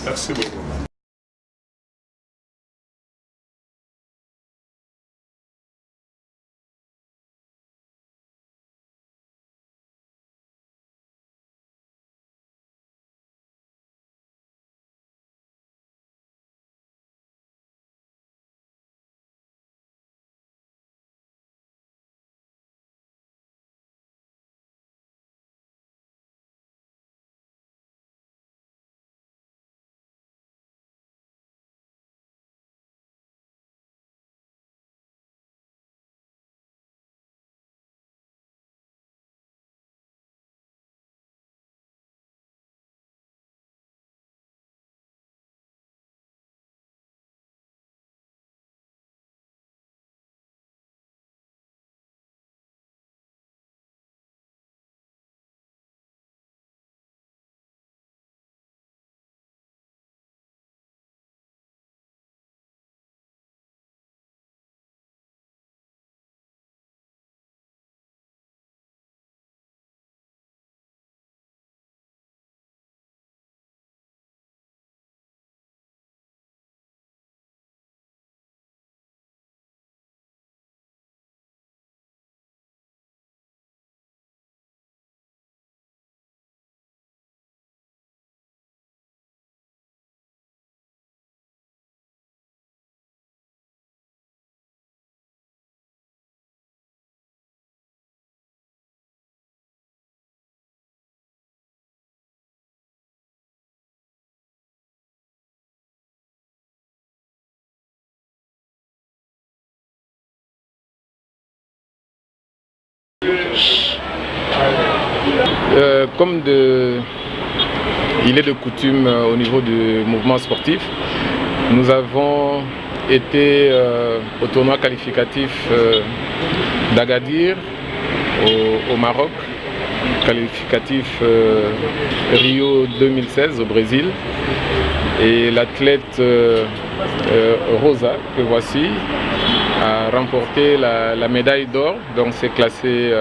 Merci beaucoup. Comme il est de coutume au niveau du mouvement sportif, nous avons été au tournoi qualificatif d'Agadir au Maroc, qualificatif Rio 2016 au Brésil. Et l'athlète Rosa, que voici, a remporté la médaille d'or, donc c'est classé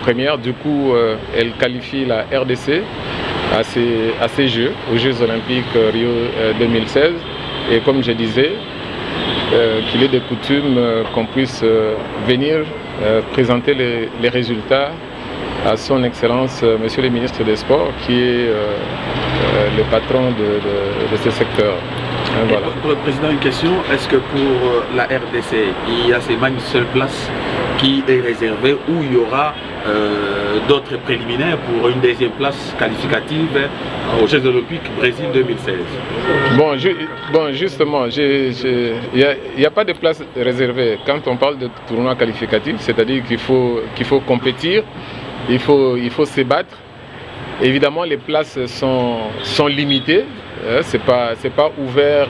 première. Du coup, elle qualifie la RDC à ces Jeux, aux Jeux Olympiques Rio 2016. Et comme je disais, qu'il est de coutume qu'on puisse venir présenter les résultats à son Excellence Monsieur le Ministre des Sports, qui est le patron de ce secteur. Voilà. Pour le Président, une question, est-ce que pour la RDC, il y a seulement une seule place qui est réservée ou il y aura d'autres préliminaires pour une deuxième place qualificative aux Jeux Olympiques Brésil 2016? Bon, justement, il n'y a pas de place réservée. Quand on parle de tournoi qualificatif, c'est-à-dire qu'il faut compétir, il faut se battre. Évidemment, les places sont limitées. C'est pas ouvert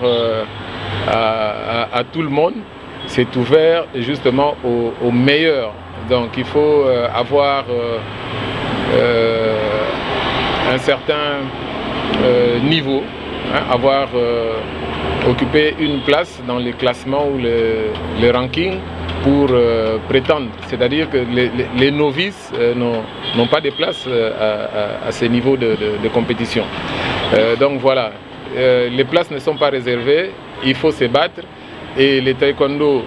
à tout le monde. C'est ouvert justement aux meilleurs. Donc il faut avoir un certain niveau, avoir occupé une place dans les classements ou les rankings pour prétendre. C'est-à-dire que les novices n'ont pas de place à ce niveau de compétition. Donc voilà, les places ne sont pas réservées, il faut se battre. Et le taekwondo,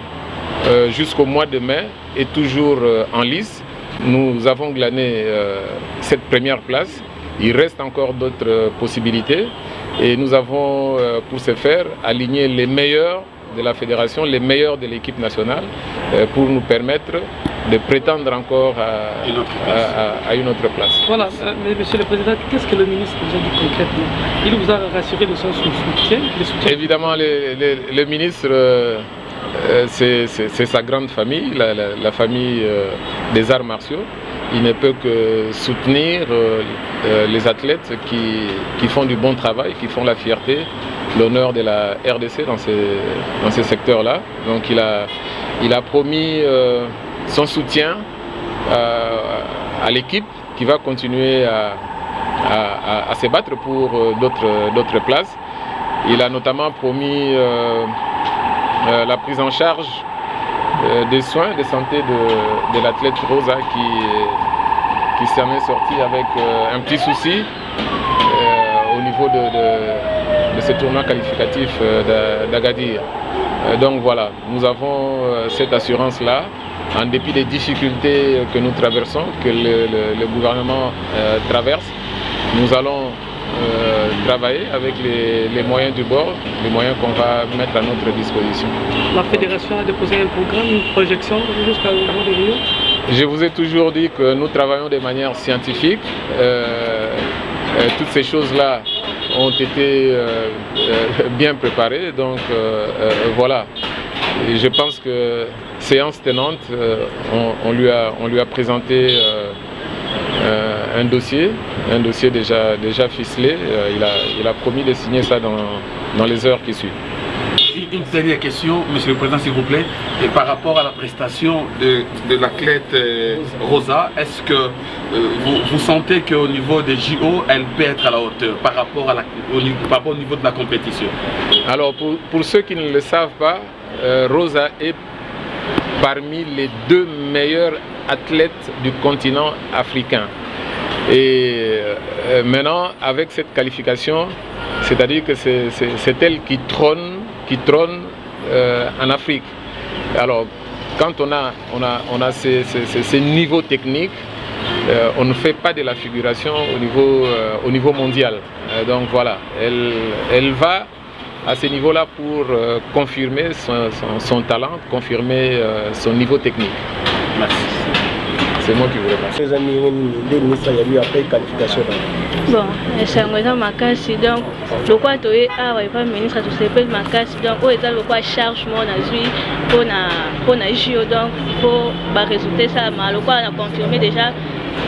jusqu'au mois de mai, est toujours en lice. Nous avons glané cette première place. Il reste encore d'autres possibilités. Et nous avons, pour ce faire, aligné les meilleurs de la fédération, les meilleurs de l'équipe nationale, pour nous permettre de prétendre encore à une autre place. Voilà, mais Monsieur le Président, qu'est-ce que le ministre vous a dit concrètement? Il vous a rassuré de son soutien? Évidemment, le ministre, c'est sa grande famille, la famille des arts martiaux. Il ne peut que soutenir les athlètes qui font du bon travail, qui font la fierté, l'honneur de la RDC dans ces secteurs-là. Donc il a promis son soutien à l'équipe qui va continuer à se battre pour d'autres places. Il a notamment promis la prise en charge des soins de santé de l'athlète Rosa qui s'en est sorti avec un petit souci au niveau ce tournoi qualificatif d'Agadir. Donc voilà, nous avons cette assurance-là, en dépit des difficultés que nous traversons, que le gouvernement traverse. Nous allons travailler avec les moyens du bord, les moyens qu'on va mettre à notre disposition. La fédération a déposé un programme, une projection jusqu'à au jour de Rio. Je vous ai toujours dit que nous travaillons de manière scientifique. Toutes ces choses-là ont été bien préparées, donc voilà. Et je pense que séance tenante, on lui a présenté un dossier déjà ficelé. Il a promis de signer ça dans les heures qui suivent. Une dernière question, Monsieur le Président, s'il vous plaît. Et par rapport à la prestation de l'athlète Rosa, est-ce que vous sentez qu'au niveau des JO, elle peut être à la hauteur par rapport au niveau de la compétition? Alors, pour ceux qui ne le savent pas, Rosa est parmi les 2 meilleurs athlètes du continent africain. Et maintenant, avec cette qualification, c'est-à-dire que c'est elle qui trône en Afrique. Alors, quand on a ces niveaux techniques, on ne fait pas de la figuration au niveau mondial. Donc voilà, elle va à ce niveau-là pour confirmer son talent, confirmer son niveau technique. Merci. C'est moi qui voulais passer. Les amis, les ministres, il y a eu après qualification. Bon, c'est un makasi donc le quoi tu es pas ministre tu sais pas makasi donc où est le quoi charge mon azui pour na JO donc il faut bah résulter ça mais le quoi on a confirmé déjà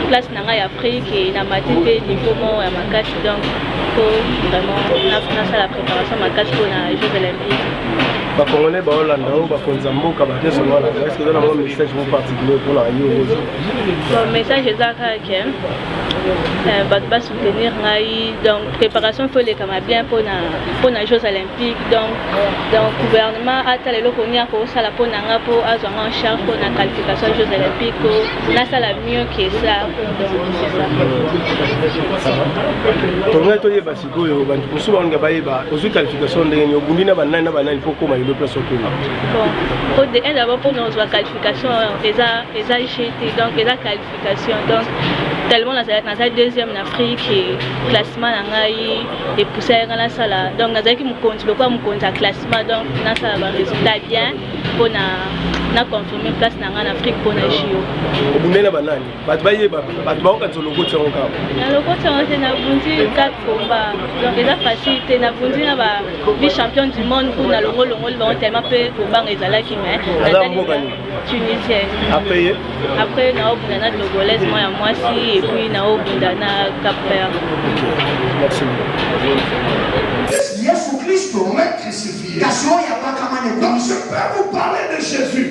place nanga ya Afrique et na matipé niveau mon ya makasi donc faut vraiment na ça la préparation makasi pour na Jeux olympiques. Les Congolais, les Hollandais, les Zambouka, est-ce que vous avez un message particulier pour la Rio? Bon, message est que soutenir donc préparation faut les bien pour les Jeux olympiques donc le gouvernement a tel le connaît pour ça la pour avoir en charge pour la qualification aux Jeux olympiques là ça la mieux que ça donc c'est ça. Tourner to yeba sikoyo bantu kusuba nga bayeba ozu qualification ndenge nyobundina banana il faut koma le place au bon d'abord pour nos qualifications les GT donc les qualifications donc tellement dans la deuxième en Afrique et classement et poussé dans la salle donc dans qui me compte le quoi me compte à classement donc dans ça va résultat bien pour na confirmer place en Afrique pour na JO obundena banani bat bayeba bat baoka to logo tsango ka na logo tsango na bundi 4 combats donc déjà facilité na bundi na ba vice champion du monde pour na longo le tellement peu pour bang ezala qui mais tunisienne après na obundana togolaise moi si et puis na obundana Cap-Vert. Merci. Jésus Christ est crucifié. Donc je peux vous parler de Jésus.